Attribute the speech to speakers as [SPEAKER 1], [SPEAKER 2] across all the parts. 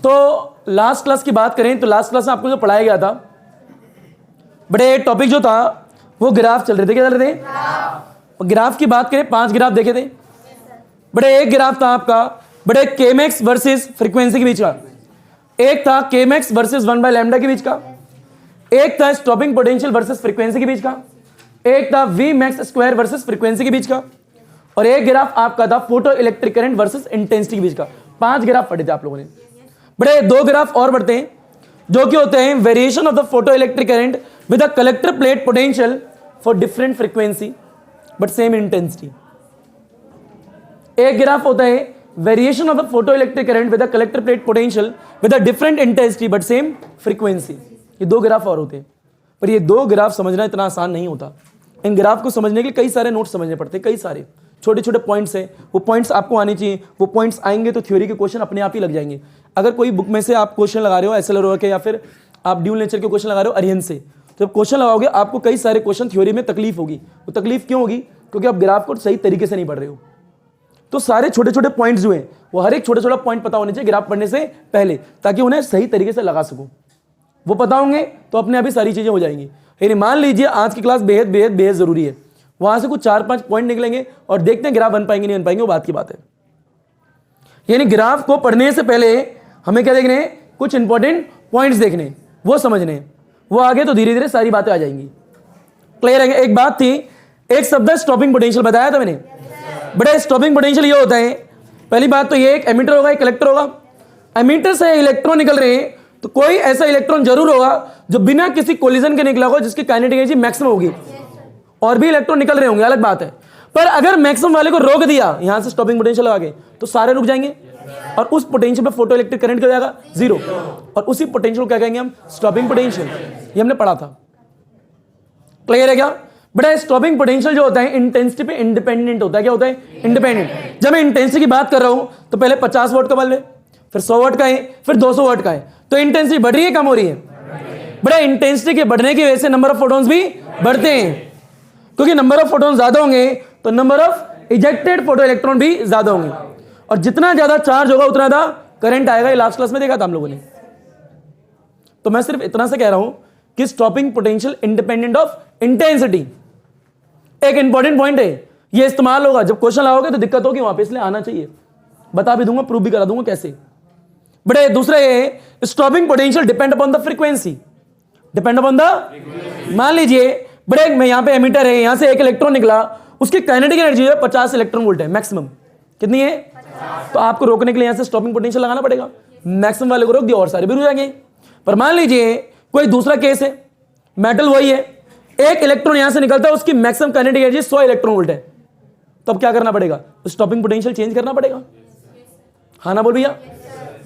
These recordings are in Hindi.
[SPEAKER 1] तो लास्ट क्लास की बात करें तो लास्ट क्लास में आपको जो पढ़ाया गया था, बड़े टॉपिक जो था वो ग्राफ चल रहे थे। क्या चल रहे थे? ग्राफ की बात करें, 5 ग्राफ देखे थे। बड़े एक ग्राफ था आपका बड़े केमेक्स वर्सेस फ्रीक्वेंसी के बीच का, एक था केमेक्स वर्सेस 1 बाय लैम्डा के बीच का, एक था स्टॉपिंग पोटेंशियल वर्सेस फ्रीक्वेंसी के बीच का, एक था V max square versus frequency के बीच का, और एक ग्राफ आपका था photoelectric current versus intensity के बीच का। 5 ग्राफ पढ़े थे आप लोगों ने। बड़े 2 ग्राफ और बढ़ते हैं जो कि होते हैं variation of the photo electric current with a collector plate potential for different frequency but same intensity. एक ग्राफ होता है variation of the photo electric current with a collector plate potential with a different intensity but same frequency. ये 2 ग्राफ और होते हैं, पर ये 2 ग्राफ समझना इतना आसान नहीं होता। इन ग्राफ को समझने के लिए कई सारे नोट्स समझने पड़ते हैं, कई सारे छोटे छोटे पॉइंट्स हैं, वो पॉइंट्स आपको आने चाहिए। वो पॉइंट्स आएंगे तो थ्योरी के क्वेश्चन अपने आप ही लग जाएंगे। अगर कोई बुक में से आप क्वेश्चन लगा रहे हो एसएलआर के, या फिर आप ड्यूल नेचर के क्वेश्चन लगा रहे हो अरिहंत से, तो जब क्वेश्चन लगाओगे आपको कई सारे क्वेश्चन थ्योरी में तकलीफ होगी। वो तकलीफ क्यों होगी? क्योंकि आप ग्राफ को सही तरीके से नहीं पढ़ रहे हो। तो सारे छोटे छोटे पॉइंट्स जो हैं वो हर एक छोटा छोटा पॉइंट पता होने चाहिए ग्राफ पढ़ने से पहले, ताकि उन्हें सही तरीके से लगा सको। वो पता होंगे तो अपने आप ही सारी चीजें हो जाएंगी। यानी मान लीजिए आज की क्लास बेहद बेहद बेहद जरूरी है, वहां से कुछ 4-5 पॉइंट निकलेंगे और देखते हैं ग्राफ बन पाएंगे नहीं बन पाएंगे, वो बात की बात है। यानी ग्राफ को पढ़ने से पहले हमें क्या देखने हैं? कुछ इंपॉर्टेंट पॉइंट्स देखने, वो समझने, वो आगे तो धीरे धीरे सारी बातें आ जाएंगी। क्लियर है? एक बात थी, एक शब्द स्टॉपिंग पोटेंशियल बताया था मैंने। बड़े स्टॉपिंग पोटेंशियल ये होता है, पहली बात तो ये एक एमिटर होगा एक कलेक्टर होगा। एमिटर से इलेक्ट्रॉन निकल रहे हैं तो कोई ऐसा इलेक्ट्रॉन जरूर होगा जो बिना किसी कोलिजन के निकला होगा, जिसकी काइनेटिक एनर्जी मैक्सिमम होगी। और भी इलेक्ट्रॉन निकल रहे होंगे, अलग बात है। पर अगर मैक्सिमम वाले को रोक दिया यहां से स्टॉपिंग पोटेंशियल लगा के, तो सारे रुक जाएंगे और उस पोटेंशियल पे फोटो इलेक्ट्रिक करंट क्या हो जाएगा? 0। और उसी पोटेंशियल को क्या कहेंगे हम? Stopping potential. ये हमने पढ़ा था। क्लियर है क्या? बड़ा स्टॉपिंग पोटेंशियल जो होता है इंटेंसिटी पे इंडिपेंडेंट होता है। क्या होता है? इंडिपेंडेंट। जब मैं इंटेंसिटी की बात कर रहा हूं तो पहले 50 वोट का बल्ब है, फिर 100 वोट का है, फिर 200 वोट का है, तो इंटेंसिटी बढ़ रही है कम हो रही है? बड़ा इंटेंसिटी के बढ़ने की वजह से नंबर ऑफ फोटॉन्स भी बढ़ते हैं, क्योंकि नंबर ऑफ फोटॉन ज्यादा होंगे तो number of ejected photo electron भी ज्यादा होंगे, और जितना ज्यादा चार्ज होगा उतना ज्यादा करंट आएगा। ये लास्ट क्लास में देखा था हम लोगों ने। तो मैं सिर्फ इतना से कह रहा हूं कि stopping potential independent of intensity एक इंपॉर्टेंट पॉइंट है। ये इस्तेमाल होगा जब क्वेश्चन लाओगे तो दिक्कत होगी वहां पे, इसलिए आना चाहिए। बता भी दूंगा, प्रूव भी करा दूंगा कैसे। बड़े दूसरा ये stopping potential depend upon the frequency. Depend upon the, मान लीजिए बड़े में यहां पे एमिटर है, यहां से एक इलेक्ट्रॉन निकला, उसकी काइनेटिक एनर्जी है 50 इलेक्ट्रॉन वोल्ट है मैक्सिमम। कितनी है? तो आपको रोकने के लिए यहां से स्टॉपिंग पोटेंशियल लगाना पड़ेगा। मैक्सिमम वाले को रोक दिया और सारे भी रुक जाएंगे। पर मान लीजिए कोई दूसरा केस है, मेटल वही है, एक इलेक्ट्रॉन यहां से निकलता है, उसकी maximum kinetic energy 100 electron volt है, तो अब क्या करना पड़ेगा? स्टॉपिंग पोटेंशियल चेंज करना पड़ेगा। हाँ ना बोल भैया?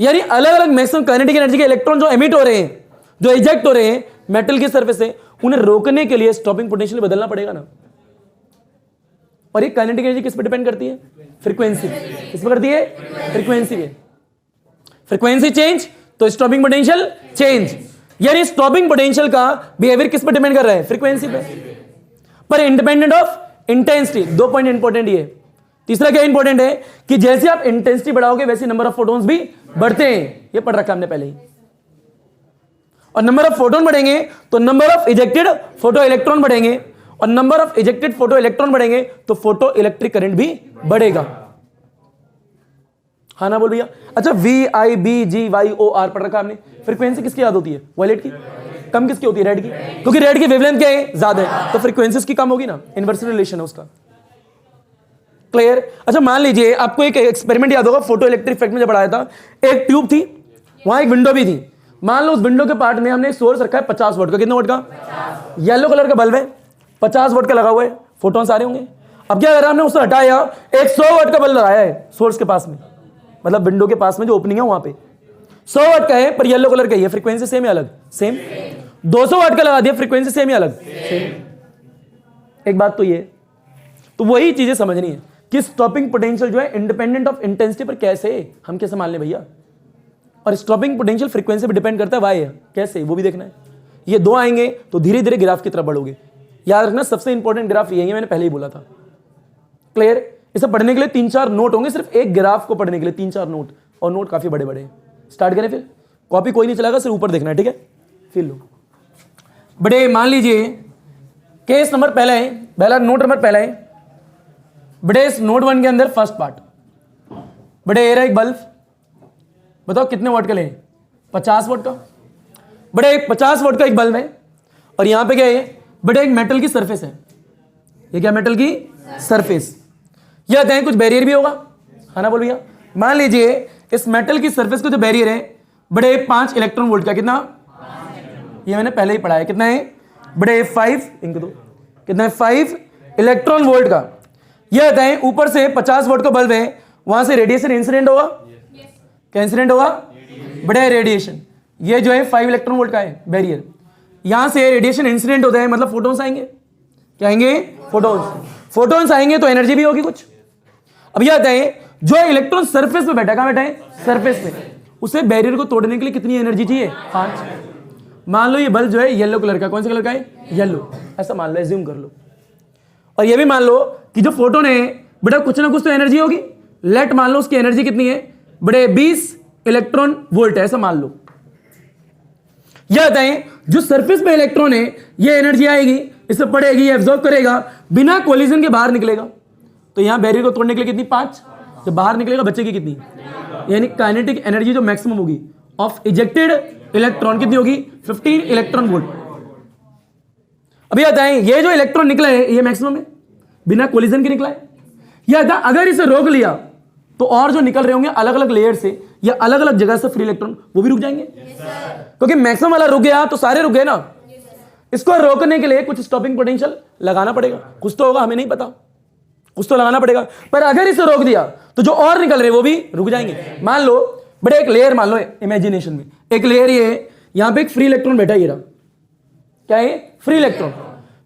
[SPEAKER 1] यानी अलग अलग मैक्सिमम काइनेटिक एनर्जी के इलेक्ट्रॉन जो एमिट हो रहे हैं, जो इजेक्ट हो रहे हैं मेटल की सरफेस से, उन्हें रोकने के लिए स्टॉपिंग पोटेंशियल बदलना पड़ेगा ना। और ये काइनेटिक एनर्जी किस पे डिपेंड करती है? फ्रीक्वेंसी। किस पे करती है? फ्रीक्वेंसी पे। फ्रीक्वेंसी चेंज तो स्टॉपिंग पोटेंशियल चेंज। यानी स्टॉपिंग पोटेंशियल का बिहेवियर किस पे डिपेंड कर रहा है? फ्रीक्वेंसी पे, पर independent of intensity. 2 point important ये। तीसरा क्या इंपॉर्टेंट है कि जैसे आप इंटेंसिटी बढ़ाओगे वैसे नंबर ऑफ फोटॉन्स भी बढ़ते हैं। ये पढ़ रखा हमने पहले ही। और नंबर ऑफ फोटोन बढ़ेंगे तो number of ejected photo electron बढ़ेंगे, और number of ejected photo electron बढ़ेंगे तो फोटो इलेक्ट्रिक करंट भी बढ़ेगा। हाँ ना बोल भैया? अच्छा, VIBGYOR पढ़ रखा हमने। फ्रीक्वेंसी किसकी याद होती है? वायलेट की। कम किसकी होती है? रेड की, क्योंकि रेड की वेवलेंथ क्या है? ज्यादा है, तो फ्रीक्वेंसी की कम होगी ना। इनवर्स रिलेशन है उसका। क्लियर? अच्छा, मान लीजिए आपको एक एक्सपेरिमेंट याद होगा, फोटो इलेक्ट्रिक इफेक्ट में जब पढ़ाया था। एक ट्यूब थी, वहां एक विंडो भी थी। मान लो उस विंडो के पार्ट में हमने एक सोर्स रखा है 50 वोट का। कितने वोट का? येलो कलर का बल्ब है, 50 वोट का लगा हुआ है, फोटोन सारे होंगे। अब क्या करा हमने? उससे हटाया, एक 100 वोट का बल्ब लगाया है सोर्स के पास में, मतलब विंडो के पास में जो ओपनिंग है वहां पे 100 वोट का है, पर येलो कलर का ही है। फ्रीक्वेंसी सेम है अलग? सेम। 200 वोट का लगा दिया, फ्रीक्वेंसी सेम है अलग? सेम। एक बात तो ये, तो वही चीजें समझनी है कि स्टॉपिंग पोटेंशियल जो है इंडिपेंडेंट ऑफ इंटेंसिटी पर कैसे हम कैसे मान लें भैया, और स्टॉपिंग पोटेंशियल फ्रीक्वेंसी पर डिपेंड करता है वाई है कैसे, वो भी देखना है। ये 2 आएंगे तो धीरे धीरे ग्राफ की तरफ बढ़ोगे। याद रखना सबसे इंपॉर्टेंट ग्राफ यही है, मैंने पहले ही बोला था। क्लियर? इसे पढ़ने के लिए 3-4 नोट होंगे, सिर्फ एक ग्राफ को पढ़ने के लिए 3-4 नोट, और नोट काफी बड़े बड़े। स्टार्ट करें फिर, कॉपी कोई नहीं चलाएगा, सिर्फ ऊपर देखना है, ठीक है। फिर लो बड़े, मान लीजिए केस नंबर पहला है, पहला नोट नंबर पहला है बड़े, इस नोट 1 के अंदर फर्स्ट पार्ट बड़े, ए रहा एक बल्ब, बताओ कितने वोट का ले, 50 वोट का। बड़े 50 वोट का एक बल्ब है, और यहां पे क्या है बड़े, एक मेटल की सरफेस है, ये क्या मेटल की सरफेस, ये आते हैं कुछ बैरियर भी होगा, है ना, बोल भैया। मान लीजिए इस मेटल की सरफेस का जो बैरियर है बड़े 5 इलेक्ट्रॉन वोल्ट का, कितना, ये मैंने पहले ही पढ़ा है, कितना है बड़े 5 इनको दो, कितना है 5 इलेक्ट्रॉन वोल्ट का। ये आता है ऊपर से 50 वोल्ट का बल्ब है, वहां से रेडिएशन इंसिडेंट होगा, क्या इंसिडेंट होगा बड़े, रेडिएशन। ये जो है 5 इलेक्ट्रॉन वोल्ट का है बैरियर, यहां से रेडिएशन इंसिडेंट होता है, मतलब फोटोन्स आएंगे, क्या आएंगे, फोटोन्स आएंगे, तो एनर्जी भी होगी कुछ। अब ये आता है जो इलेक्ट्रॉन सरफेस पे बैठा, कहां बैठा है, सरफेस पे, उसे बैरियर को तोड़ने के लिए कितनी एनर्जी चाहिए, 5। मान लो ये बल्ब जो है येलो कलर का, कौन सा कलर का है, येलो, ऐसा मान लो, एज्यूम कर लो। और ये भी मान लो कि जो फोटोन है बेटा कुछ ना कुछ तो एनर्जी होगी, लेट मान लो उसकी एनर्जी कितनी है बड़े, 20 इलेक्ट्रॉन वोल्ट है, ऐसा मान लो। यह बताएं जो सरफेस पे इलेक्ट्रॉन है ये एनर्जी आएगी, इसे पड़ेगी, ये एब्जॉर्ब करेगा, बिना कोलिजन के बाहर निकलेगा, तो यहां बैरियर को तोड़ने के लिए कितनी, 5, जब बाहर निकलेगा बचेगी कितनी, यानी काइनेटिक एनर्जी जो मैक्सिमम होगी ऑफ इजेक्टेड इलेक्ट्रॉन कितनी होगी, 15 इलेक्ट्रॉन वोल्ट। अभी आता है ये जो इलेक्ट्रॉन निकला है ये मैक्सिमम है, बिना कोलिजन के निकला है। यह आता अगर इसे रोक लिया तो और जो निकल रहे होंगे अलग अलग लेयर से या अलग अलग जगह से फ्री इलेक्ट्रॉन, वो भी रुक जाएंगे, क्योंकि मैक्सिमम वाला रुक गया तो सारे रुक गए ना। इसको रोकने के लिए कुछ स्टॉपिंग पोटेंशियल लगाना पड़ेगा, कुछ तो होगा, हमें नहीं पता, कुछ तो लगाना पड़ेगा। पर अगर इसे रोक दिया तो जो और निकल रहे वो भी रुक जाएंगे। मान लो बड़े एक लेयर, मान लो इमेजिनेशन में एक लेयर ये, यहां पे एक फ्री इलेक्ट्रॉन बैठा है, ये रहा, क्या है, फ्री इलेक्ट्रॉन।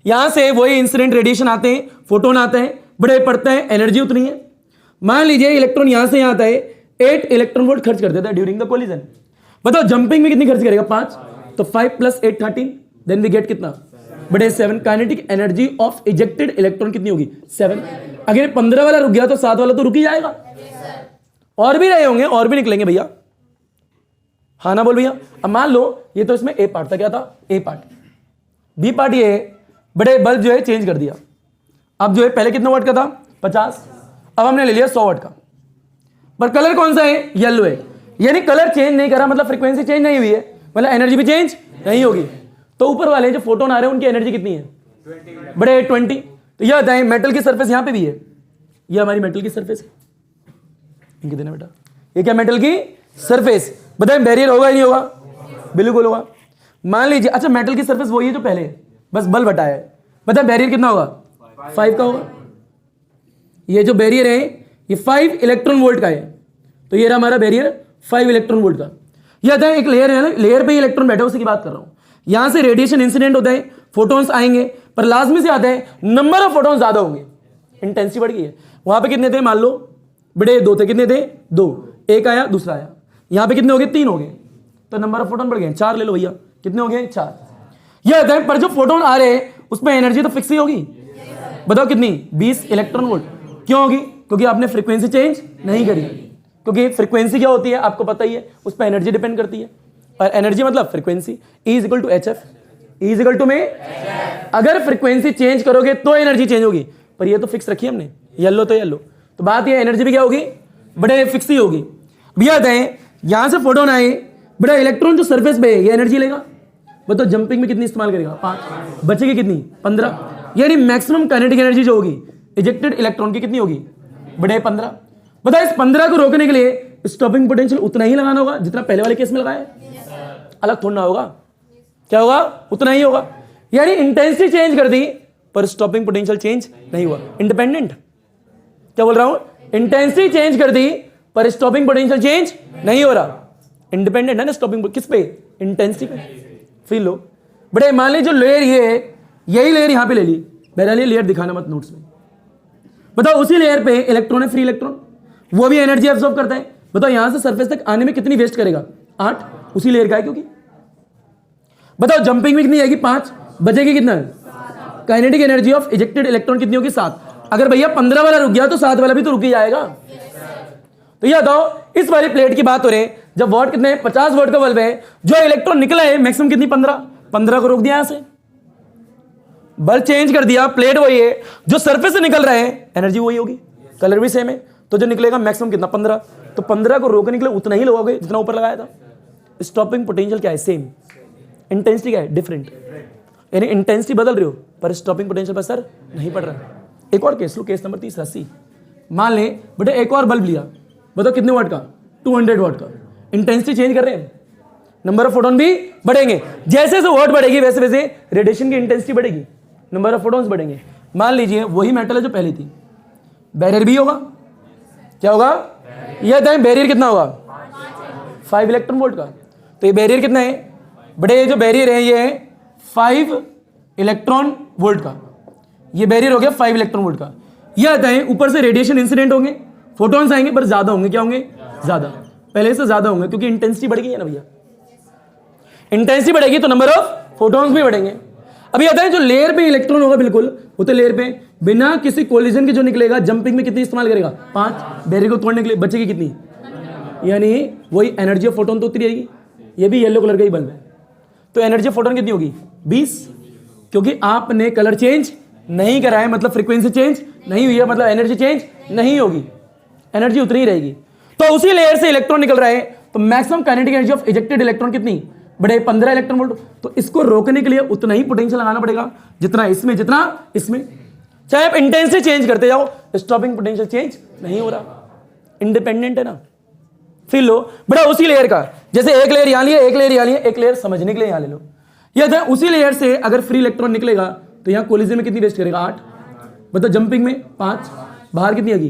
[SPEAKER 1] यहां से वही इंसिडेंट रेडिएशन आते हैं, फोटोन आते हैं, बड़े पड़ते हैं, एनर्जी उतनी है। मान लीजिए इलेक्ट्रॉन यहां से यहां आता है, 8 इलेक्ट्रॉन वोल्ट खर्च कर देता है ड्यूरिंग द कोलिजन। बताओ जंपिंग में कितनी खर्च करेगा, 5, तो 5 + 8 13, देन वी गेट कितना बड़े, 7। Kinetic energy of ejected electron कितनी होगी, 7। अगर 15 वाला रुक गया तो 7 वाला तो रुक ही जाएगा, और भी रहे होंगे, और भी निकलेंगे भैया, हाँ ना बोल भैया। अब मान लो ये तो इसमें ए पार्ट था, क्या था, ए पार्ट। बी पार्ट ये बड़े बल्ब जो है चेंज कर दिया, अब जो है पहले कितना वाट का था, 50, अब हमने ले लिया 100 वाट का, पर कलर कौन सा है, येलो है, यानी कलर चेंज नहीं करा, मतलब फ्रीक्वेंसी चेंज नहीं हुई है, मतलब एनर्जी भी चेंज नहीं होगी। तो ऊपर वाले जो फोटोन आ रहे हैं उनकी एनर्जी कितनी है, 20 बड़े 20। तो यह बताएं मेटल की सरफेस यहां पे भी है, ये हमारी मेटल की सरफेस है, इनके देना बेटा, ये क्या मेटल की सरफेस। बताएं बैरियर होगा ही नहीं होगा, बिल्कुल होगा। मान लीजिए अच्छा मेटल की सरफेस वही है जो पहले है, बस बल्ब हटाया है, बताएं बैरियर कितना होगा, 5 का होगा। ये जो बैरियर है ये 5 इलेक्ट्रॉन वोल्ट का है, तो ये रहा हमारा बैरियर 5 इलेक्ट्रॉन वोल्ट का। यह आता है एक लेयर है ना, लेयर पे इलेक्ट्रॉन बैठा है, उसी की बात कर रहा हूं। यहां से रेडिएशन इंसिडेंट होता है, फोटोन्स आएंगे, पर लाजमी से आता है नंबर ऑफ फोटोन्स ज्यादा होंगे, इंटेंसिटी बढ़ गई है। वहां पे कितने थे, मान लो बड़े 2 थे, कितने थे, 2, एक आया दूसरा आया, यहां पे कितने हो गए, 3 हो गए, तो नंबर ऑफ फोटोन बढ़ गए, 4 ले लो भैया, कितने हो गए, 4। यह आता है पर जो फोटोन आ रहे हैं उसमें एनर्जी तो फिक्स ही होगी, बताओ कितनी, 20 इलेक्ट्रॉन वोल्ट। क्यों होगी, क्योंकि आपने फ्रीक्वेंसी चेंज नहीं करी, क्योंकि फ्रीक्वेंसी क्या होती है आपको पता ही है, उस पर एनर्जी डिपेंड करती है, और एनर्जी मतलब फ्रीक्वेंसी, E = HF, E = में अगर फ्रीक्वेंसी चेंज करोगे तो एनर्जी चेंज होगी, पर ये तो फिक्स रखी है हमने, येलो तो येलो, तो बात ये एनर्जी भी क्या होगी, बड़े फिक्स ही होगी। भैया बताएं यहां से फोटोन आए, बड़ा इलेक्ट्रॉन जो सरफेस पे है ये एनर्जी लेगा, बताओ जंपिंग में कितनी इस्तेमाल करेगा, 5, बचेगी कितनी, 15, यानी मैक्सिमम काइनेटिक एनर्जी जो होगी इजेक्टेड इलेक्ट्रॉन की कितनी होगी, बड़े 15। बताओ इस 15 को रोकने के लिए स्टॉपिंग पोटेंशियल उतना ही लगाना होगा जितना पहले वाले केस में लगाया, अलग थोड़ा होगा, क्या होगा, उतना ही होगा, यानी इंटेंसिटी चेंज कर दी पर स्टॉपिंग पोटेंशियल चेंज नहीं हुआ। इंडिपेंडेंट, क्या बोल रहा हूं, इंटेंसिटी चेंज कर दी पर स्टॉपिंग पोटेंशियल चेंज नहीं हो रहा, इंडिपेंडेंट है ना स्टॉपिंग, किस पे, इंटेंसिटी पे। फिर लो बड़े मान ली जो लेयर ये है, यही लेयर यहां पे ले ली, बहरहाल ये लेयर दिखाना मत नोट्स में। बताओ उसी लेयर पे इलेक्ट्रॉन है, फ्री इलेक्ट्रॉन, वो भी एनर्जी एब्जॉर्ब करता है। बताओ यहां से सरफेस तक आने में कितनी वेस्ट करेगा, 8, उसी लेयर का है क्योंकि। बताओ जंपिंग में कितनी आएगी, 5, बचेगी कितना, kinetic energy of ejected electron कितनी होगी, 7। अगर भैया 15 वाला रुक गया तो 7 वाला भी तो रुक ही जाएगा, तो ये बताओ, इस वाली प्लेट की बात हो रही है, जब वॉट कितने 50 वोल्ट का बल्ब है, जो इलेक्ट्रॉन निकला है मैक्सिमम कितनी 15 को रोक दिया यहां से, बल्ब चेंज कर दिया, प्लेट वही है, जो सरफेस से निकल रहा है एनर्जी वही होगी, कलर भी सेम है, तो जो निकलेगा मैक्सिमम कितना 15, तो 15 को रोकने के लिए उतना ही लगाओगे जितना ऊपर लगाया था। स्टॉपिंग पोटेंशियल क्या है, सेम, इंटेंसिटी क्या है, डिफरेंट, यानी इंटेंसिटी बदल रही हो पर स्टॉपिंग पोटेंशियल पर असर नहीं पड़ रहा। एक और केस लो, केस नंबर 30 80, मान ले बेटा एक और बल्ब लिया, बताओ कितने वाट का, 200 वाट का, इंटेंसिटी चेंज कर रहे हैं, नंबर ऑफ फोटोन भी बढ़ेंगे, जैसे जैसे वाट बढ़ेगी वैसे वैसे रेडिएशन की इंटेंसिटी बढ़ेगी, नंबर ऑफ फोटोन्स बढ़ेंगे। मान लीजिए वही मेटल है जो पहले थी, बैरियर भी होगा, क्या होगा, यह बताएं बैरियर कितना होगा 5 इलेक्ट्रॉन वोल्ट का, तो ये बैरियर कितना है, बड़े जो बैरियर है ये 5 इलेक्ट्रॉन वोल्ट का, ये बैरियर हो गया 5 इलेक्ट्रॉन वोल्ट का। यह बताएं ऊपर से रेडिएशन इंसिडेंट होंगे, फोटॉन्स आएंगे पर ज्यादा होंगे, क्या होंगे, ज्यादा, पहले से ज्यादा होंगे क्योंकि इंटेंसिटी बढ़ गई है ना भैया, इंटेंसिटी बढ़ेगी तो नंबर ऑफ फोटॉन्स भी बढ़ेंगे। अभी आता है जो लेयर पे इलेक्ट्रॉन होगा बिल्कुल, वो तो लेयर पे बिना किसी कोलिजन के जो निकलेगा, जंपिंग में कितनी इस्तेमाल करेगा 5, बैरियर को तोड़ने के लिए बचेगी कितनी, यानी वही एनर्जी ऑफ फोटोन तो उतरी रहेगी। ये भी येलो कलर का ही बल्ब है, तो एनर्जी ऑफ फोटोन कितनी होगी 20, क्योंकि आपने कलर चेंज नहीं करा है, मतलब फ्रीक्वेंसी चेंज नहीं हुई है, मतलब एनर्जी चेंज नहीं होगी, एनर्जी उतनी ही रहेगी। तो उसी लेयर से इलेक्ट्रॉन निकल रहा है, तो maximum kinetic energy of ejected electron कितनी, बड़े 15 इलेक्ट्रॉन वोल्ट, तो इसको रोकने के लिए उतना ही पोटेंशियल लगाना पड़ेगा जितना इसमें जितना इसमें, चाहे आप इंटेंसिटी चेंज करते जाओ, स्टॉपिंग पोटेंशियल चेंज नहीं हो रहा, इंडिपेंडेंट है ना। फिर लो बड़ा उसी लेयर का, जैसे एक लेयर यहां लिया, एक लेयर यहां लिया, एक लेयर समझने के लिए यहां ले लो, यह था उसी लेयर से अगर फ्री इलेक्ट्रॉन निकलेगा तो यहां कोलिजन में कितनी वेस्ट करेगा 8, मतलब जंपिंग में 5, बाहर कितनी होगी,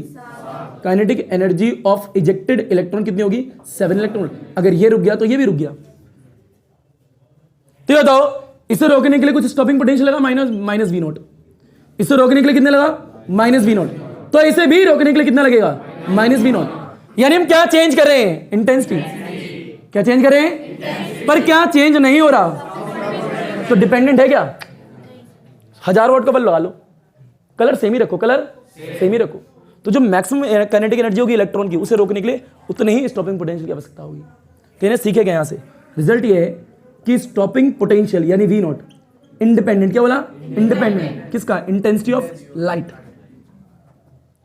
[SPEAKER 1] kinetic energy of ejected electron कितनी होगी 7 इलेक्ट्रॉन। अगर ये रुक गया तो ये भी रुक गया। तो बताओ इसे रोकने के लिए कुछ स्टॉपिंग पोटेंशियल लगा माइनस वी नॉट, इसे रोकने के लिए कितने लगा माइनस वी नॉट, तो इसे भी रोकने के लिए कितना लगेगा माइनस वी नॉट। यानी हम क्या चेंज कर रहे हैं, इंटेंसिटी, क्या चेंज कर रहे हैं, पर क्या चेंज नहीं हो रहा, तो डिपेंडेंट है क्या, 1000 वाट का बल्ब लगा लो, कलर सेम ही रखो, कलर सेम ही रखो, तो जो मैक्सिमम काइनेटिक एनर्जी होगी इलेक्ट्रॉन की उसे रोकने के लिए उतनी ही स्टॉपिंग पोटेंशियल की आवश्यकता होगी। तो इन्हें सीखेगा यहां से, रिजल्ट ये है कि स्टॉपिंग पोटेंशियल यानी वी नॉट इंडिपेंडेंट, क्या बोला इंडिपेंडेंट किसका, intensity of light,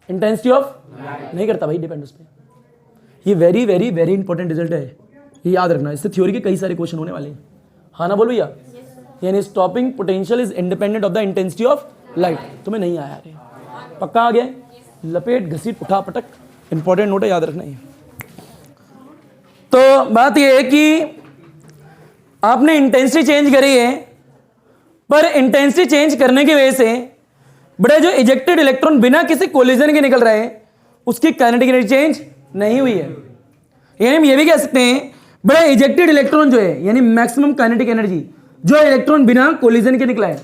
[SPEAKER 1] intensity of नहीं करता भाई डिपेंड उस पर। ये very very very important result है, ये याद रखना, इससे थ्योरी के कई सारे क्वेश्चन होने वाले हैं। हाँ ना बोलो भैया, यानी stopping potential is independent of the intensity of light. तुम्हें नहीं आया रे, पक्का आ गया, लपेट घसीट उठा पटक, इंपॉर्टेंट नोट है, याद रखना है। तो बात यह है कि आपने इंटेंसिटी चेंज करी है, पर इंटेंसिटी चेंज करने की वजह से बड़े जो इजेक्टेड इलेक्ट्रॉन बिना किसी कोलिजन के निकल रहे हैं उसकी काइनेटिक एनर्जी चेंज नहीं हुई है। यानी हम ये भी कह सकते हैं बड़ा इजेक्टेड इलेक्ट्रॉन जो है यानी मैक्सिमम काइनेटिक एनर्जी जो इलेक्ट्रॉन बिना कोलिजन के निकला है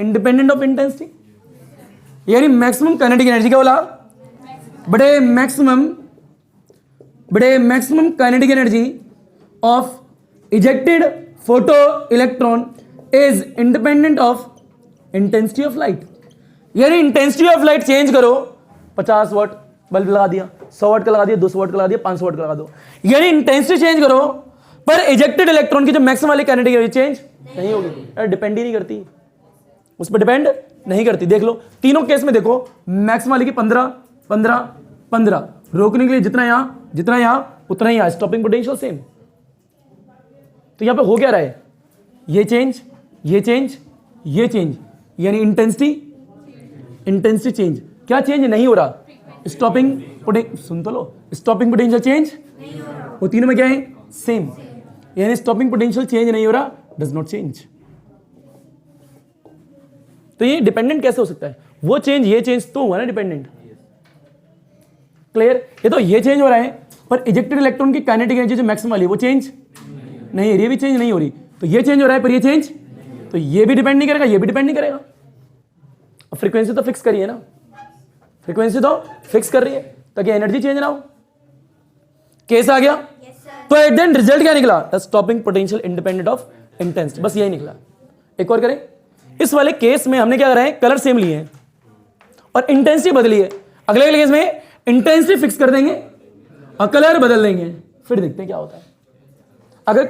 [SPEAKER 1] इंडिपेंडेंट ऑफ इंटेंसिटी, यानी मैक्सिमम काइनेटिक एनर्जी क्या बोला, बड़े maximum kinetic energy of ejected photo electron is independent of intensity of light. यानी इंटेंसिटी ऑफ लाइट चेंज करो, 50 वाट बल्ब लगा दिया, 100 वाट का लगा दिया, 200 वाट का लगा दिया, 500 वाट का लगा दो, यानी इंटेंसिटी चेंज करो पर इजेक्टेड इलेक्ट्रॉन की जो मैक्सिमम वाली काइनेटिक एनर्जी चेंज नहीं होगी, डिपेंड ही नहीं करती, उस पर डिपेंड नहीं करती। देख लो तीनों केस में, देखो मैक्सिमम वाली की 15 15 15, रोकने के लिए जितना यहां उतना ही यहां, स्टॉपिंग पोटेंशियल सेम। तो यहां पे हो क्या रहा है, ये चेंज ये चेंज ये चेंज, यानी इंटेंसिटी चेंज, क्या चेंज नहीं हो रहा, स्टॉपिंग पोटेंशियल, सुन तो लो, स्टॉपिंग पोटेंशियल चेंज वो तीनों में क्या है सेम, यानी स्टॉपिंग पोटेंशियल चेंज नहीं हो रहा, डज नॉट चेंज। तो ये डिपेंडेंट कैसे हो सकता है, वो चेंज ये चेंज तो हुआ ना डिपेंडेंट, क्लियर। ये तो ये चेंज हो रहा है पर इजेक्टेड इलेक्ट्रॉन की काइनेटिक एनर्जी जो मैक्सिमम वाली वो चेंज नहीं, ये भी चेंज नहीं हो रही, तो ये चेंज हो रहा है पर ये चेंज, तो ये भी डिपेंड नहीं करेगा, ये भी डिपेंड नहीं करेगा। अब फ्रीक्वेंसी तो फिक्स करिए ना, फ्रीक्वेंसी तो फिक्स कर रही है ताकि एनर्जी चेंज ना हो, केस आ गया। तो एट देन रिजल्ट क्या निकला, stopping potential independent of intensity, बस यही निकला। एक और करें, इस वाले केस में हमने क्या करा है, कलर सेम लिए हैं और इंटेंसिटी बदली है। अगले केस में इंटेंसिटी फिक्स कर देंगे और कलर बदल देंगे, फिर देखते हैं क्या होता है। अगर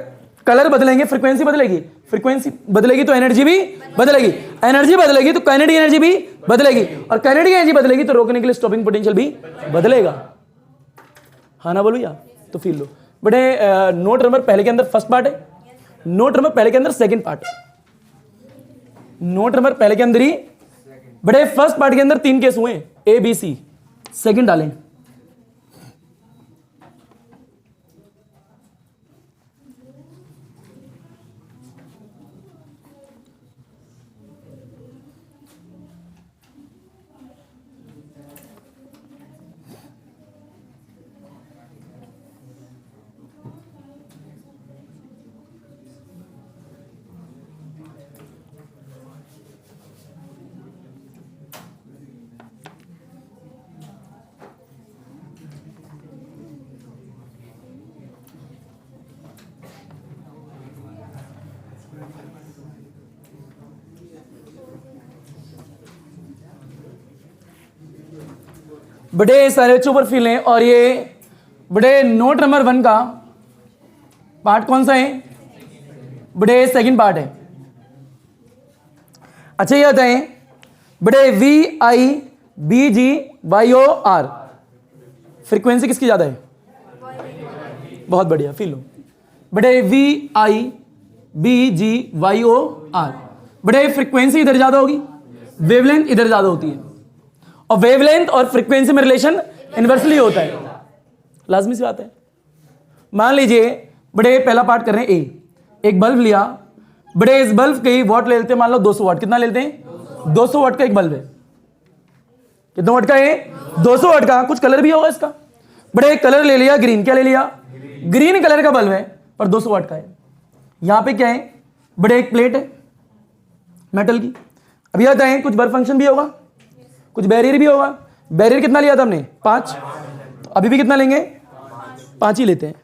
[SPEAKER 1] कलर बदलेंगे फ्रीक्वेंसी बदलेगी, फ्रीक्वेंसी बदलेगी तो एनर्जी भी बदलेगी, एनर्जी बदलेगी तो काइनेटिक एनर्जी भी बदलेगी, और काइनेटिक एनर्जी बदलेगी तो रोकने के लिए स्टॉपिंग पोटेंशियल भी बदलेगा। हाँ ना बोलो या? तो फील लो। बड़े नोट नंबर पहले के अंदर फर्स्ट पार्ट है, नोट नंबर पहले के अंदर सेकंड पार्ट है। नोट नंबर पहले के अंदर ही बड़े फर्स्ट पार्ट के अंदर 3 केस हुए, ए बी सी, सेकंड डालें। बड़े सारे बच्चों पर फील हैं, और ये बड़े नोट नंबर 1 का पार्ट कौन सा है? बड़े सेकंड पार्ट है। अच्छा ये बताएं, बड़े V I B G Y O R, frequency किसकी ज्यादा है? बहुत बढ़िया, फील लो। बड़े V I B G Y O R, बड़े फ्रीक्वेंसी इधर ज्यादा होगी, वेवलेंथ इधर ज्यादा होती है, और वेवलेंथ और फ्रीक्वेंसी में रिलेशन इनवर्सली होता है, लाजमी सी बात है। मान लीजिए बड़े पहला पार्ट कर रहे हैं ए, एक बल्ब लिया, बड़े इस बल्ब के वॉट ले लेते हैं, मान लो 200 वाट। कितना लेते हैं? 200 वाट का एक बल्ब है। कितना वाट का है? 200 वाट का। कुछ कलर भी होगा इसका। बड़े कलर ले लिया ग्रीन, क्या ले लिया? ग्रीन कलर का बल्ब है पर 200 वाट का है। यहां पे क्या है? बड़े एक प्लेट है मेटल की। अभी आता है कुछ वर्क फंक्शन भी होगा, कुछ बैरियर भी होगा। बैरियर कितना लिया था हमने? 5। तो अभी भी कितना लेंगे? 5 ही लेते हैं।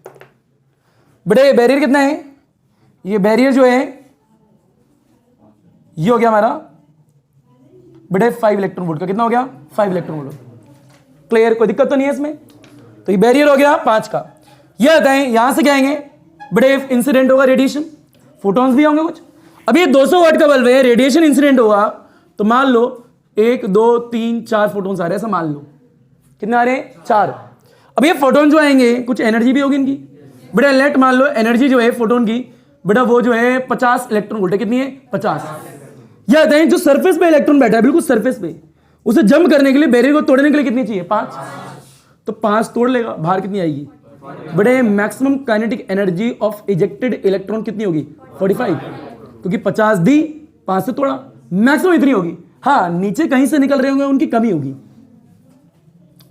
[SPEAKER 1] बड़े बैरियर कितना है? ये बैरियर जो है ये हो गया हमारा बड़े 5 इलेक्ट्रॉन वोल्ट का। कितना हो गया? 5 इलेक्ट्रॉन वोल्ट। क्लियर? कोई दिक्कत तो नहीं है इसमें। तो ये बैरियर हो गया 5 का। ये आता है यहां से क्या आएंगे? बड़े इंसिडेंट होगा रेडिएशन, फोटॉन्स भी होंगे कुछ। अब ये 200 वाट का बल्ब है, रेडिएशन इंसिडेंट होगा तो मान लो 1 2 3 4 फोटोन्स आ रहे हैं, ऐसा मान लो। कितने आ रहे हैं? 4। अब ये फोटोन जो आएंगे कुछ एनर्जी भी होगी इनकी। बड़ा लेट मान लो एनर्जी जो है फोटोन की, बड़ा वो जो है 50 इलेक्ट्रॉन वोल्ट है। कितनी है? 50। यह आते हैं जो सरफेस पे इलेक्ट्रॉन बैठा है बिल्कुल सरफेस पे, उसे जंप करने के लिए बैरियर को तोड़ने के लिए कितनी चाहिए? 5। तो 5 तोड़ लेगा, बाहर कितनी आएगी? बड़े maximum kinetic energy of ejected electron कितनी होगी? 45, क्योंकि 50 दी 5 से तोड़ा, मैक्सिमम इतनी होगी। हाँ, नीचे कहीं से निकल रहे होंगे उनकी कमी होगी,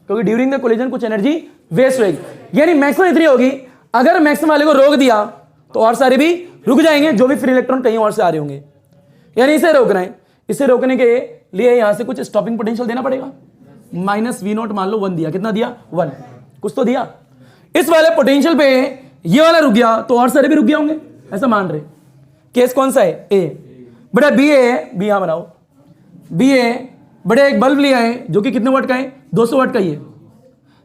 [SPEAKER 1] क्योंकि ड्यूरिंग द कोलिजन कुछ एनर्जी वेस्ट होगी, यानी मैक्सिमम इतनी होगी। अगर मैक्सिमम वाले को रोक दिया तो और सारे भी रुक जाएंगे, जो भी फ्री इलेक्ट्रॉन कहीं और से आ रहे होंगे, यानी इसे रोकना है। इसे रोकने के लिए यहां से कुछ स्टॉपिंग पोटेंशियल देना पड़ेगा। -V0 मान लो 1 दिया। कितना दिया? 1। कुछ तो दिया। इस वाले पोटेंशियल पे ये वाला रुक गया तो और सारे भी रुक गए होंगे, ऐसा मान रहे। केस कौन सा है? ए। बड़ा बी है, बी यहां बनाओ। बी है, बड़े एक बल्ब लिया है जो कि कितने वाट का है? 200 वाट का ही है।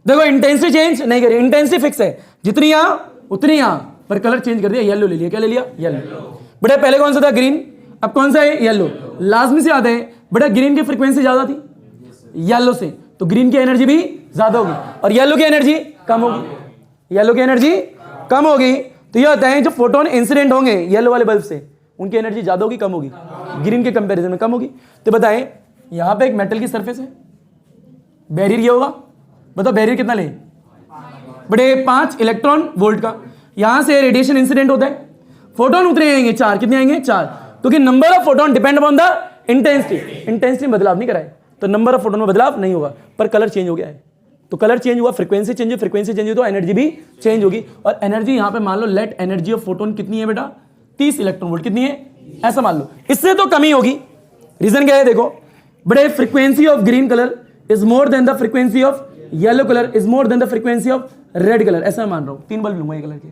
[SPEAKER 1] देखो इंटेंसिटी चेंज नहीं करी, इंटेंसिटी फिक्स है, जितनी यहां उतनी यहां, पर कलर चेंज कर दिया, येलो ले लिया। क्या ले लिया? येलो। बड़े पहले कौन सा था? ग्रीन। अब कौन सा है? येलो। लाजमी से आता है बड़ा ग्रीन की फ्रीक्वेंसी ज्यादा थी येलो से, तो ग्रीन की एनर्जी भी ज्यादा होगी और येलो की एनर्जी कम होगी। येलो की एनर्जी कम होगी तो ये होता है जो फोटोन इंसिडेंट होंगे येलो वाले बल्ब से, उनकी एनर्जी ज्यादा होगी कम होगी? ग्रीन के कंपैरिजन में कम होगी। तो बताएं यहां पे एक मेटल की सरफेस है, बैरियर ये होगा। बताओ बैरियर कितना ले? बड़े 5 इलेक्ट्रॉन वोल्ट का। यहां से रेडिएशन इंसिडेंट होता है, फोटोन उतरे आएंगे 4। कितने आएंगे? 4, क्योंकि number of photon depend upon the intensity. Intensity में बदलाव नहीं कराए तो नंबर ऑफ फोटोन में बदलाव नहीं होगा, पर कलर चेंज हो गया है। तो कलर चेंज हुआ, फ्रीक्वेंसी चेंज हुई, फ्रीक्वेंसी चेंज हुई तो एनर्जी भी चेंज होगी। और एनर्जी यहां पे मान लो लेट एनर्जी ऑफ फोटोन कितनी है बेटा? 30 इलेक्ट्रॉन वोल्ट। कितनी है? ऐसा मान लो। इससे तो कमी होगी। रीजन क्या है? देखो बड़े frequency of green colour is more than the frequency of yellow colour is more than the frequency of red colour. ऐसा मान रहा हूं। 3 बल्ब लूंगा ये कलर के,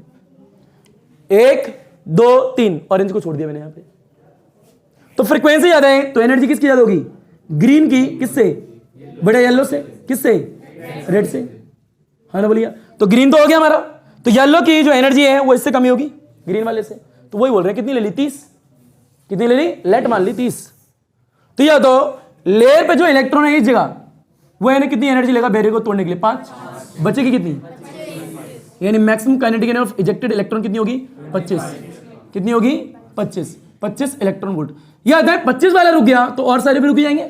[SPEAKER 1] 1 2 3, ऑरेंज को छोड़ दिया मैंने यहां पे। तो फ्रीक्वेंसी ज्यादा है तो एनर्जी किसकी ज्यादा होगी? ग्रीन की। किससे? बड़े येलो से। किससे? रेड से। हाँ ना बोलिए। तो ग्रीन तो हो गया हमारा। तो येलो की जो एनर्जी है वो इससे कमी होगी ग्रीन वाले से। तो वही बोल रहे हैं कितनी ले ली 30, कितनी ले ली, लेट मान ली 30। तो या तो लेयर पे जो इलेक्ट्रॉन है इस जगह वो यानी कितनी एनर्जी लेगा बैरियर को तोड़ने के लिए, 5, बचेगी कितनी, यानी maximum kinetic energy of ejected electron कितनी होगी, 25। कितनी होगी, 25 इलेक्ट्रॉन वोल्ट। याद है 25 वाला रुक गया तो और सारे भी रुक जाएंगे।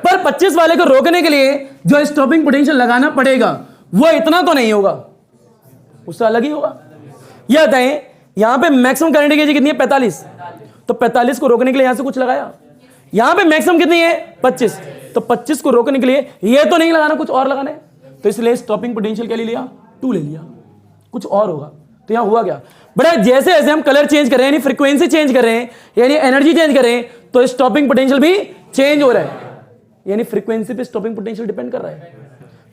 [SPEAKER 1] पर 25 वाले को रोकने के लिए जो स्टॉपिंग पोटेंशियल लगाना पड़ेगा वो इतना तो नहीं होगा, उससे अलग ही होगा। याद है यहां पे मैक्सिमम काइनेटिक एनर्जी कितनी है, 45। तो 45 को रोकने के लिए यहां से कुछ लगाया, यहां पे मैक्सिमम कितनी है, 25। तो 25 को रोकने के लिए ये तो नहीं लगाना, कुछ और लगाना है। तो इसलिए स्टॉपिंग पोटेंशियल क्या ले लिया, 2 ले लिया, कुछ और होगा। तो यहां हुआ क्या, बड़ा जैसे जैसे हम कलर चेंज कर रहे हैं यानी फ्रीक्वेंसी चेंज कर रहे हैं यानी एनर्जी चेंज कर रहे हैं तो स्टॉपिंग पोटेंशियल भी चेंज हो रहा है। यानी फ्रीक्वेंसी पे स्टॉपिंग पोटेंशियल डिपेंड कर रहा है।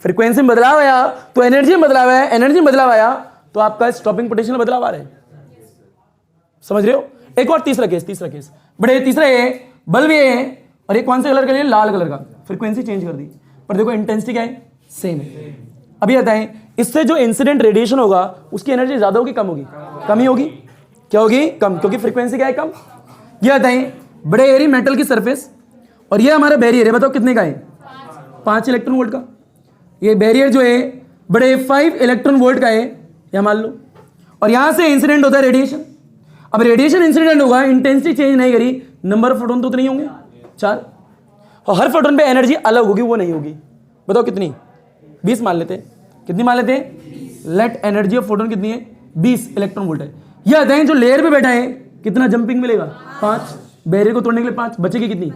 [SPEAKER 1] फ्रीक्वेंसी में बदलाव आया तो एनर्जी में बदलाव आया, एनर्जी में बदलाव आया तो आपका स्टॉपिंग पोटेंशियल में बदलाव आ रहा है। समझ रहे हो। एक और तीसरा केस बड़े तीसरा ये बल्ब ये है और ये कौन से कलर का लिए, लाल कलर का। फ्रीक्वेंसी चेंज कर दी पर देखो इंटेंसिटी क्या है, सेम है। अभी आता है इससे जो इंसिडेंट रेडिएशन होगा उसकी एनर्जी ज्यादा होगी कम होगी, कम ही होगी, क्या होगी, कम, क्योंकि फ्रीक्वेंसी क्या है, कम। ये आता है बड़े एरी मेटल की सरफेस और ये हमारा बैरियर है, बताओ कितने का है, 5 इलेक्ट्रॉन वोल्ट का। ये बैरियर जो है बड़े 5 इलेक्ट्रॉन वोल्ट का है, यह मान लो। और यहां से इंसिडेंट होता है रेडिएशन। अब रेडिएशन इंसिडेंट होगा, इंटेंसिटी चेंज नहीं करी, नंबर ऑफ फोटोन तो उतने ही होंगे, 4। और हर फोटोन पे एनर्जी अलग होगी, वो नहीं होगी। बताओ कितनी, 20 मान लेते हैं। कितनी मान लेते हैं, लेट एनर्जी ऑफ फोटोन कितनी है, 20 इलेक्ट्रॉन वोल्ट है। ये आता है जो लेयर पे बैठा है कितना जंपिंग मिलेगा, 5, बैरियर को तोड़ने के लिए 5, बचेगी कितनी,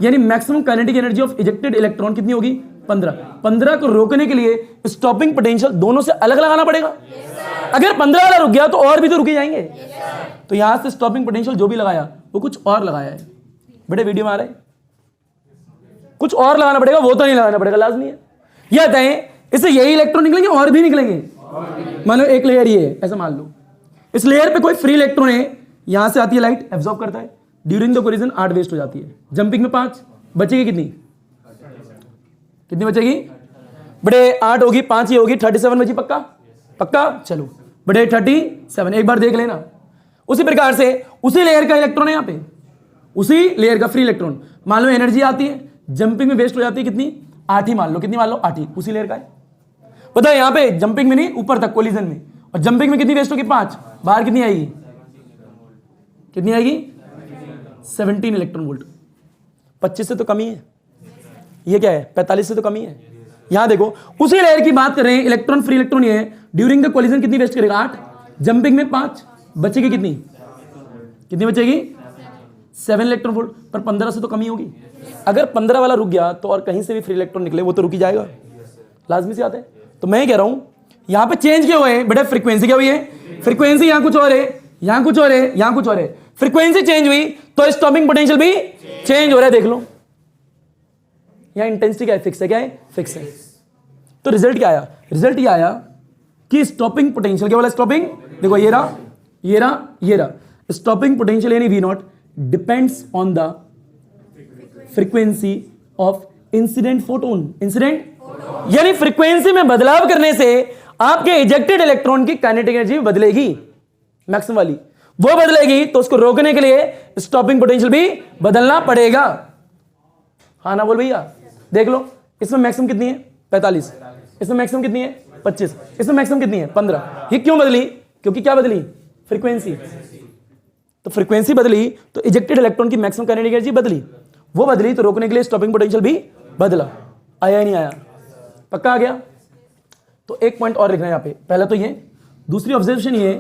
[SPEAKER 1] यानी maximum kinetic energy of ejected electron कितनी होगी, 15 को रोकने के लिए स्टॉपिंग पोटेंशियल दोनों से अलग लगाना पड़ेगा। अगर 15 वाला रुक गया तो और भी तो रुके जाएंगे। तो यहां से स्टॉपिंग पोटेंशियल जो भी लगाया वो कुछ और लगाया है। बड़े वीडियो में आ रहा है, कुछ और लगाना पड़ेगा, वो तो नहीं लगाना पड़ेगा, लाजमी है। यह आता है इससे यही इलेक्ट्रॉन निकलेंगे और भी निकलेंगे। मान लो एक लेयर ये है, ऐसा मान लो इस लेयर पे कोई फ्री इलेक्ट्रॉन है, यहां से आती है लाइट, एब्जॉर्ब करता है, ड्यूरिंग द कोलिजन 8 वेस्ट हो जाती है, जंपिंग में 5, बचेगी कितनी, कितनी बचेगी, बड़े 8 होगी, 5 ही होगी, 37 बची, पक्का, पक्का, चलो बड़े 37, एक बार देख लेना। उसी प्रकार से उसी लेयर का इलेक्ट्रॉन है यहाँ पे, उसी लेयर का फ्री इलेक्ट्रॉन, मान लो एनर्जी आती है, जंपिंग में वेस्ट हो जाती है कितनी, 8 ही मान लो, कितनी मान लो, 8 ही, उसी लेयर का है। पता है यहाँ पे जंपिंग में नहीं, ऊपर तक कोलिजन में, और जंपिंग में कितनी वेस्ट होगी, 5, बाहर कितनी आएगी, कितनी आएगी, 17 इलेक्ट्रॉन वोल्ट। 25 से तो कमी है, ये क्या है, 45 से तो कमी है। यहां देखो उसी लेयर की बात कर रहे हैं, इलेक्ट्रॉन फ्री इलेक्ट्रॉन ये है, ड्यूरिंग द कोलिजन कितनी वेस्ट करेगा, 8, जंपिंग में 5, बचेगी कितनी, कितनी बचेगी, 7 इलेक्ट्रॉन वोल्ट। पर 15 से तो कमी होगी। अगर 15 वाला रुक गया तो और कहीं से भी फ्री इलेक्ट्रॉन निकले वो तो रुक ही जाएगा, लाजमी से आता है। तो मैं कह रहा हूं यहां पे चेंज क्या हुआ है, बेटा फ्रीक्वेंसी क्या हुई है, फ्रीक्वेंसी यहां कुछ और है, यहां कुछ और है, यहां कुछ और है। फ्रीक्वेंसी चेंज हुई तो स्टॉपिंग पोटेंशियल भी चेंज हो रहा है, देख लो। यहां इंटेंसिटी क्या है, फिक्स है, क्या है, फिक्स है। तो रिजल्ट क्या आया, रिजल्ट ये आया कि स्टॉपिंग पोटेंशियल, क्या बोला, स्टॉपिंग, देखो ये रहा, ये रहा, ये रहा, स्टॉपिंग पोटेंशियल यानी V0 depends on the frequency of incident photon. Incident यानी फ्रीक्वेंसी में बदलाव करने से आपके इजेक्टेड इलेक्ट्रॉन की काइनेटिक एनर्जी बदलेगी, मैक्सिमम वाली वो बदलेगी, तो उसको रोकने के लिए स्टॉपिंग पोटेंशियल भी बदलना पड़ेगा। हाँ ना बोल भैया, देख लो इसमें मैक्सिमम कितनी है, 45, इसमें मैक्सिमम कितनी है, 25, इसमें मैक्सिमम कितनी है, 15। ये क्यों बदली, क्योंकि क्या बदली, फ्रीक्वेंसी। तो फ्रीक्वेंसी बदली तो इजेक्टेड इलेक्ट्रॉन की मैक्सिमम काइनेटिक एनर्जी बदली, वो बदली तो रोकने के लिए स्टॉपिंग पोटेंशियल भी बदला। आया नहीं आया, पक्का आ गया। तो एक पॉइंट और लिखना है यहाँ पे, पहला तो ये, दूसरी ऑब्जर्वेशन ये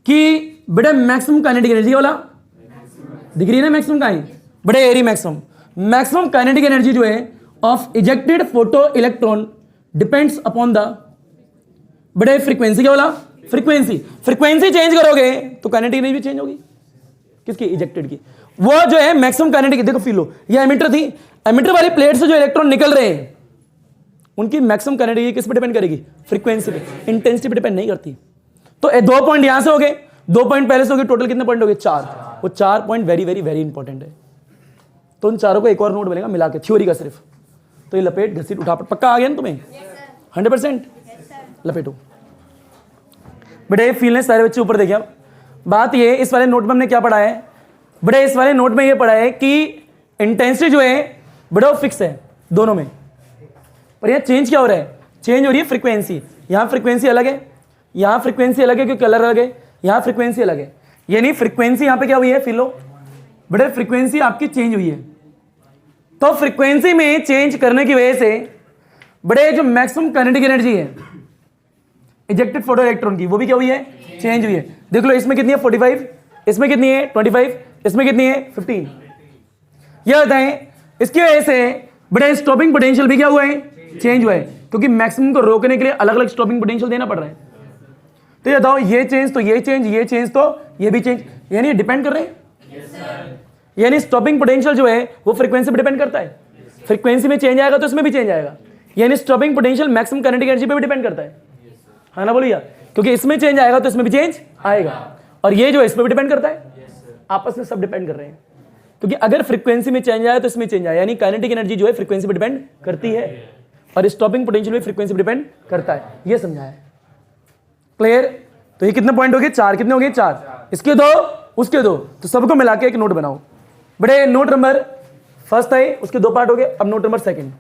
[SPEAKER 1] कि बेटा मैक्सिमम काइनेटिक एनर्जी वाला दिख रही है ना, मैक्सिमम का है बड़े एरी, मैक्सिमम काइनेटिक एनर्जी जो है of ejected photo electron depends upon the बड़े फ्रीक्वेंसी, क्या वाला, फ्रीक्वेंसी। फ्रीक्वेंसी चेंज करोगे तो काइनेटिक एनर्जी भी चेंज होगी, किसकी, इजेक्टेड की। वो जो है मैक्सिमम काइनेटिक, देखो फील लो, ये एमिटर थी, एमिटर वाली प्लेट से जो इलेक्ट्रॉन निकल रहे हैं उनकी मैक्सिमम काइनेटिक किस पे डिपेंड करेगी, फ्रीक्वेंसी पे, इंटेंसिटी पे डिपेंड नहीं करती। तो 2 पॉइंट यहां से हो गए, 2 पॉइंट पहले से हो गए, टोटल कितने पॉइंट हो गए, 4। वो 4 point very very very important है। तो उन चारों को एक और नोट बनेगा मिला के, थ्योरी का सिर्फ। तो ये लपेट घसीट उठा, पक्का आ गया ना तुम्हें, 100%। लपेटो। बड़े फील ने सारे बच्चे ऊपर देखे। अब बात ये, इस वाले नोट में हमने क्या पढ़ा है बड़े, इस वाले नोट में ये पढ़ा है कि इंटेंसिटी जो है बड़ा फिक्स है दोनों में, पर यहाँ चेंज क्या हो रहा है, चेंज हो रही है फ्रीक्वेंसी। यहाँ फ्रीक्वेंसी अलग है, यहाँ फ्रीक्वेंसी अलग है क्योंकि कलर अलग है, यहाँ फ्रीक्वेंसी अलग है। यानी फ्रीक्वेंसी यहाँ पे क्या हुई है, फील लो बड़े, फ्रीक्वेंसी आपकी चेंज हुई है। तो फ्रीक्वेंसी में चेंज करने की वजह से बड़े जो मैक्सिमम काइनेटिक एनर्जी है इजेक्टेड फोटो इलेक्ट्रॉन की, वो भी क्या हुई है, चेंज हुई है। देख लो इसमें कितनी है 45, इसमें कितनी है 25, इसमें कितनी है 15। यह बताएं इसकी वजह से बड़े स्टॉपिंग पोटेंशियल भी क्या हुआ है, चेंज हुआ है, क्योंकि मैक्सिमम को रोकने के लिए अलग अलग स्टॉपिंग पोटेंशियल देना पड़ रहा है। तो ये बताओ ये चेंज तो ये चेंज, ये चेंज तो ये भी चेंज, यानी डिपेंड कर रहे हैं। यानी स्टॉपिंग पोटेंशियल जो है वो फ्रीक्वेंसी पे डिपेंड करता है। फ्रीक्वेंसी में चेंज आएगा तो इसमें भी चेंज आएगा। यानी stopping potential maximum kinetic energy पे भी डिपेंड करता है ना, बोलिए, क्योंकि इसमें चेंज आएगा तो इसमें भी चेंज आएगा, और ये जो है इसमें भी डिपेंड करता है। आपस में सब डिपेंड कर रहे हैं, क्योंकि अगर फ्रीक्वेंसी में चेंज आया तो इसमें चेंज आया, यानी काइनेटिक एनर्जी जो है फ्रीक्वेंसी पे डिपेंड करती है, और स्टॉपिंग पोटेंशियल भी फ्रीक्वेंसी पे डिपेंड करता है। ये समझाया है, क्लियर। तो ये कितने पॉइंट हो गए, 4। कितने हो गए, 4। इसके 2 उसके 2, तो सबको मिला के एक नोट बनाओ। बड़े नोट नंबर फर्स्ट है, उसके 2 पार्ट हो गए। अब नोट नंबर सेकंड।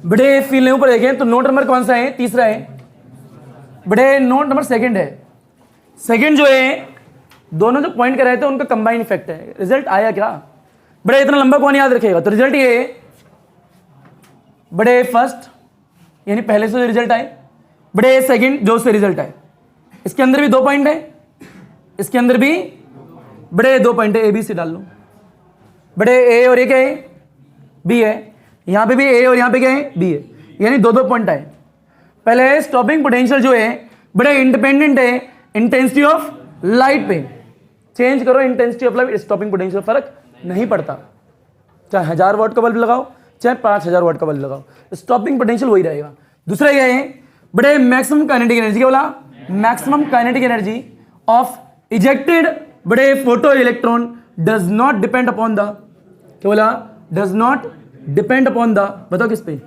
[SPEAKER 1] बड़े फील ऊपर देखें तो नोट नंबर कौन सा है, तीसरा है। बड़े नोट नंबर सेकंड है। सेकंड जो है दोनों जो पॉइंट कर रहे थे उनका कंबाइन इफेक्ट है। रिजल्ट आया क्या, बड़े इतना लंबा कौन याद रखेगा, तो रिजल्ट ये बड़े फर्स्ट यानी पहले से जो रिजल्ट आए, बड़े सेकंड जो से रिजल्ट आए, इसके अंदर भी 2 पॉइंट है, इसके अंदर भी बड़े 2 पॉइंट है। ABC डाल लो, बड़े ए और ए क्या है, बी है। यहां पे भी ए और यहां पे क्या है, बी है, यानी 2 पॉइंट आए। पहले स्टॉपिंग पोटेंशियल जो है बड़े इंडिपेंडेंट है इंटेंसिटी ऑफ लाइट पे। चेंज करो intensity of light, stopping potential फर्क नहीं पड़ता, चाहे 1000 वाट का बल्ब लगाओ चाहे 5000 वाट का बल्ब लगाओ, स्टॉपिंग पोटेंशियल वही रहेगा। दूसरा ये है बड़े मैक्सिमम काइनेटिक एनर्जी, क्या बोला, maximum kinetic energy of ejected बड़े photo electron does not depend upon the, क्या बोला, does not depend upon the, बताओ किस पे,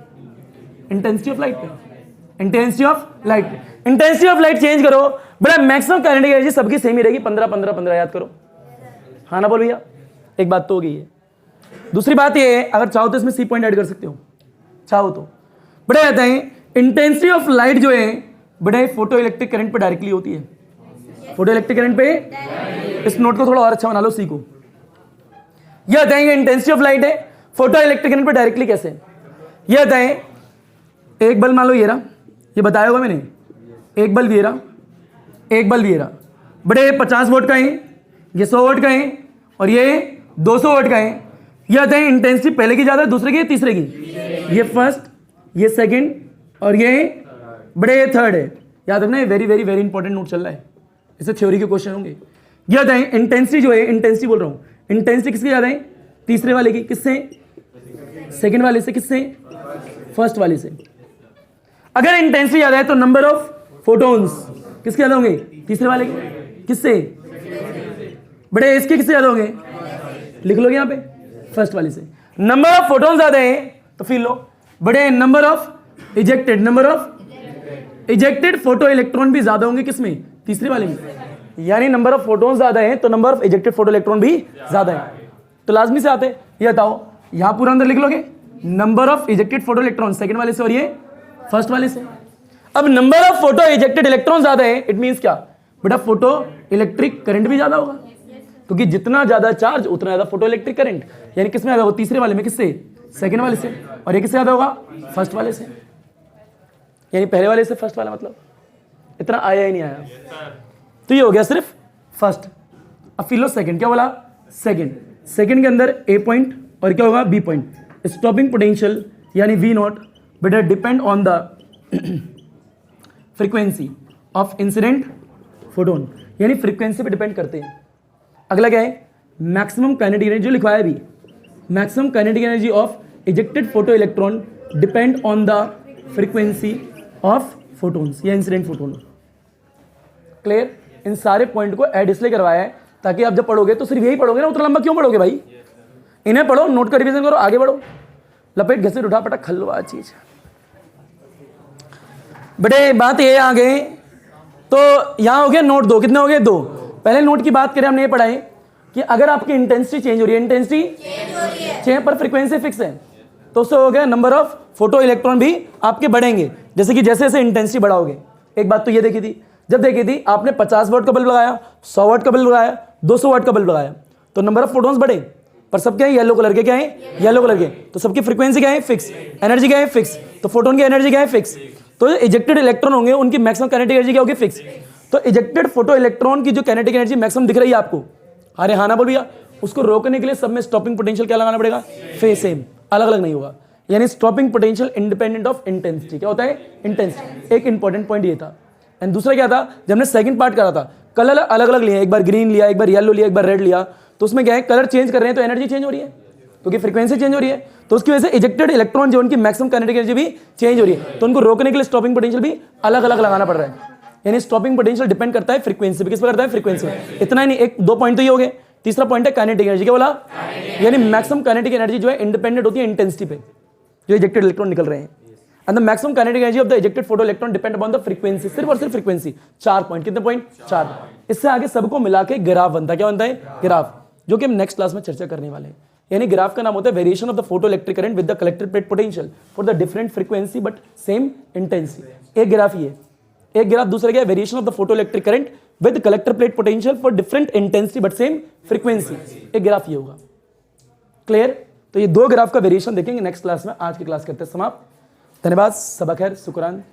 [SPEAKER 1] इंटेंसिटी ऑफ लाइट पे। Intensity of light, intensity of light change करो, बड़ा मैक्सिमम काइनेटिक एनर्जी सबकी सेम ही रहेगी, 15 15 15 याद करो। हाँ ना बोल भैया, एक बात तो हो गई है। दूसरी बात ये है, अगर चाहो तो इसमें सी पॉइंट ऐड कर सकते हो, चाहो तो। बड़े कहते हैं इंटेंसिटी ऑफ लाइट जो है बड़े फोटो इलेक्ट्रिक करंट पे डायरेक्टली होती है। फोटो इलेक्ट्रिक करंट पे, इस नोट को थोड़ा और अच्छा बना लो, सीखो। यह बताएंगे इंटेंसिटी ऑफ लाइट है फोटो इलेक्ट्रिक करंट पे डायरेक्टली कैसे। यह बताएं एक बल्ब मान लो ये रहा, ये बताया होगा मैंने, एक बल्ब ये रहा, एक बल्ब ये रहा, बड़े 50 वोल्ट का है, ये 100 वोल्ट का है, और ये 200 वोल्ट का है। यह बताएं इंटेंसिटी पहले की ज्यादा है, दूसरे की, तीसरे की, ये फर्स्ट, ये सेकंड, और ये बड़े थर्ड है। याद रखना, ये very very very important note चल रहा है, इससे थ्योरी के क्वेश्चन होंगे। यह बताएं इंटेंसिटी जो है, इंटेंसिटी बोल रहा हूँ, इंटेंसिटी किसकी ज्यादा है, तीसरे वाले की, किससे, सेकंड वाले से, किससे, फर्स्ट वाले से। अगर इंटेंसिटी ज्यादा है तो नंबर ऑफ फोटॉन्स किसके ज्यादा होंगे, तीसरे वाले के, किससे, बड़े इसके किससे ज्यादा होंगे, लिख लोगे यहां पे, फर्स्ट वाले से। नंबर ऑफ फोटॉन्स ज्यादा है तो फिर लो, बड़े number of ejected, number of ejected photo electron भी ज्यादा होंगे किसमें, तीसरे वाले में। यानी नंबर ऑफ फोटॉन्स ज्यादा है तो number of ejected photo electron भी ज्यादा है, तो लाजमी से आते हैं। ये बताओ यहां पूरा अंदर लिख लोगे, number of ejected photo electron second वाले से और ये फर्स्ट वाले से। अब number of photo ejected electron ज्यादा है, इट मींस क्या, बेटा फोटो इलेक्ट्रिक करंट भी ज्यादा होगा। क्योंकि जितना ज्यादा चार्ज उतना ज्यादा फोटो इलेक्ट्रिक करंट, यानी किसमें ज्यादा होगा, तीसरे वाले में, किससे, सेकंड वाले से, और ये किससे ज्यादा होगा, फर्स्ट वाले से, यानी पहले वाले से फर्स्ट वाला, मतलब इतना आया ही नहीं आया। तो ये हो गया सिर्फ फर्स्ट। अब फिर लो सेकंड, क्या बोला, सेकंड के अंदर ए पॉइंट और क्या होगा, बी पॉइंट। स्टॉपिंग पोटेंशियल यानी वी नॉट बेटा depend on the frequency of incident photon, यानी फ्रीक्वेंसी पे डिपेंड करते हैं। अगला क्या है, मैक्सिमम काइनेटिक एनर्जी, जो लिखवाया भी, maximum kinetic energy of ejected photo electron depend on the frequency of photons या इंसिडेंट फोटोन। क्लियर। इन सारे पॉइंट को ऐड इसलिए करवाया है ताकि आप जब पढ़ोगे तो सिर्फ यही पढ़ोगे ना, उतना लंबा क्यों पढ़ोगे भाई, इन्हें पढ़ो, नोट का रिवीजन करो, आगे बढ़ो। लपेट घसीट उठा पटक खलवा चीज। बेटे बात ये आ गई, तो यहां हो गया नोट दो, कितने हो गए, दो। पहले नोट की बात करें, हमने ये पढ़ाई कि अगर आपकी इंटेंसिटी चेंज हो रही है, इंटेंसिटी चेंज पर फ्रीक्वेंसी फिक्स है, तो उससे हो गया नंबर ऑफ फोटो इलेक्ट्रॉन भी आपके बढ़ेंगे, जैसे कि जैसे जैसे इंटेंसिटी बढ़ाओगे। एक बात तो ये देखी थी, जब देखी थी आपने 50 वाट का बल्ब लगाया, 100 वाट का बल्ब लगाया, 200 वाट का बल्ब लगाया, तो नंबर ऑफ फोटोन्स बढ़े, पर सब क्या है, येलो कलर के, क्या है, येलो कलर के, तो सबकी फ्रीक्वेंसी क्या है, फिक्स, एनर्जी क्या है, फिक्स, तो फोटोन की एनर्जी क्या है, फिक्स। तो इजेक्टेड इलेक्ट्रॉन होंगे उनकी मैक्सिमम काइनेटिक एनर्जी क्या होगी, फिक्स। तो इजेक्टेड फोटो इलेक्ट्रॉन की जो काइनेटिक एनर्जी मैक्सिमम दिख रही है आपको, अरे हाँ ना बोल भैया, उसको रोकने के लिए सब में स्टॉपिंग पोटेंशियल क्या लगाना पड़ेगा, फेस सेम, अलग अलग नहीं होगा, यानी stopping potential independent of intensity. क्या होता है, इंटेंसिटी। एक इंपॉर्टेंट पॉइंट ये था। एंड दूसरा क्या था, जब हमने सेकंड पार्ट करा था, कलर अलग अलग लिए, एक बार ग्रीन लिया, एक बार येलो लिया, एक बार रेड लिया, तो उसमें क्या है, कलर चेंज कर रहे हैं तो एनर्जी चेंज हो रही है, क्योंकि फ्रीक्वेंसी चेंज हो रही है, तो उसकी वजह से इजेक्टेड इलेक्ट्रॉन जो उनकी मैक्सिमम काइनेटिक एनर्जी भी चेंज हो रही है, तो उनको रोकने के लिए स्टॉपिंग पोटेंशियल भी अलग अलग लगाना पड़ रहा है। यानी स्टॉपिंग पोटेंशियल डिपेंड करता है फ्रीक्वेंसी पे, किस पे करता है, फ्रीक्वेंसी पे। इतना ही नहीं, एक दो पॉइंट तो ये हो गए, तीसरा पॉइंट है काइनेटिक एनर्जी। क्या बोला, यानी मैक्सिमम काइनेटिक एनर्जी जो है इंडिपेंडेंट होती है इंटेंसिटी पे, जो इजेक्टेड इलेक्ट्रॉन निकल रहे हैं। And the maximum kinetic energy of the ejected photo electron depend upon the frequency, सिर्फ और सिर्फ फ्रीक्वेंसी। 4 पॉइंट, कितने पॉइंट, 4। इससे आगे सबको मिला के ग्राफ बनता है, क्या बनता है, ग्राफ, जो कि हम नेक्स्ट क्लास में चर्चा करने वाले हैं। यानी ग्राफ का नाम होता है variation of the photo electric current with the collector plate potential for the different frequency but same intensity. एक ग्राफ ये, एक ग्राफ दूसरा क्या है, variation of the photo electric current with collector plate potential for different intensity but same frequency. एक ग्राफ ये होगा। क्लियर। तो ये दो ग्राफ का वेरिएशन देखेंगे नेक्स्ट क्लास में। आज की क्लास करते हैं समाप्त। धन्यवाद, सबा खैर, शुक्रान।